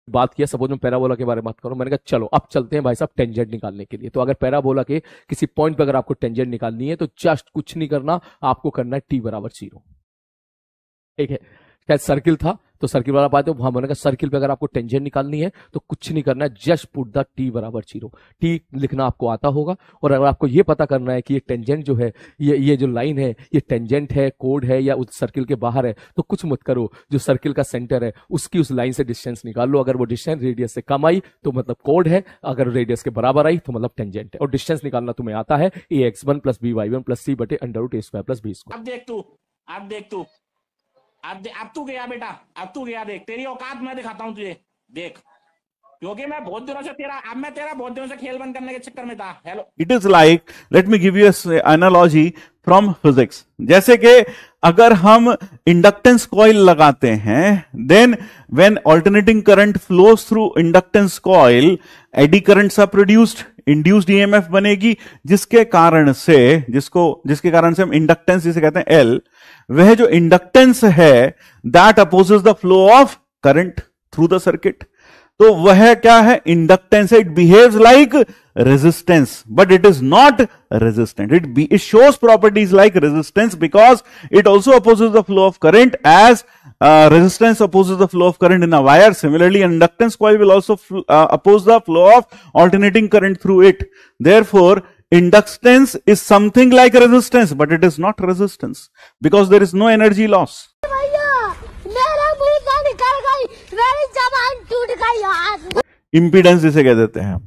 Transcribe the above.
बात किया, सपोज मैं पैराबोला के बारे में बात करूं, मैंने कहा चलो अब चलते हैं भाई साहब टेंजेंट निकालने के लिए। तो अगर पैराबोला के किसी पॉइंट पे अगर आपको टेंजेंट निकालनी है तो जस्ट कुछ नहीं करना, आपको करना है t बराबर 0। ठीक है, शायद सर्किल था तो सर्किल वाला बात है, वहां मैंने कहा सर्किल पे अगर आपको टेंजेंट निकालनी है तो कुछ नहीं करना है, जस्ट पुट द t बराबर 0। t लिखना आपको आता होगा। और अगर आपको ये पता करना है कि ये टेंजेंट जो है, ये जो लाइन है ये टेंजेंट है, कोड है या उस सर्किल के बाहर है, तो कुछ मत करो, जो सर्किल का सेंटर है उसकी उस लाइन से डिस्टेंस निकाल लो। अगर वो डिस्टेंस रेडियस से कम आई तो मतलब कोड है, अगर रेडियस के बराबर आई तो मतलब टेंजेंट है। और डिस्टेंस निकालना तुम्हें आता है ax1 + by1 + c बटे √a² + b²। अब देख तू, अब तू गया बेटा, अब तू गया, देख तेरी औकात मैं दिखाता हूं तुझे, देख। क्योंकि मैं बहुत दिनों से बहुत दिनों से खेल बंद करने के चक्कर में था। Hello, it is like, let me give you analogy from physics. जैसे कि अगर हम इंडक्टेंस कॉइल लगाते हैं, then when alternating current flows through inductance coil, eddy currents are produced, induced EMF बनेगी, जिसके कारण से हम इंडक्टेंस जिसे कहते हैं एल, वह जो इंडक्टेंस है that opposes the flow of current through the circuit. तो वह क्या है? इंडक्टेंस है। It behaves like resistance but it is not resistant. It shows properties like resistance because it also opposes the flow of current as resistance opposes the flow of current in a wire. Similarly, inductance coil will also oppose the flow of alternating current through it. Therefore, inductance is something like resistance, but it is not resistance because there is no energy loss. मेरा मुंह से निकल गई, मेरी जबान टूट गई यार। Impedance जिसे कह देते हैं।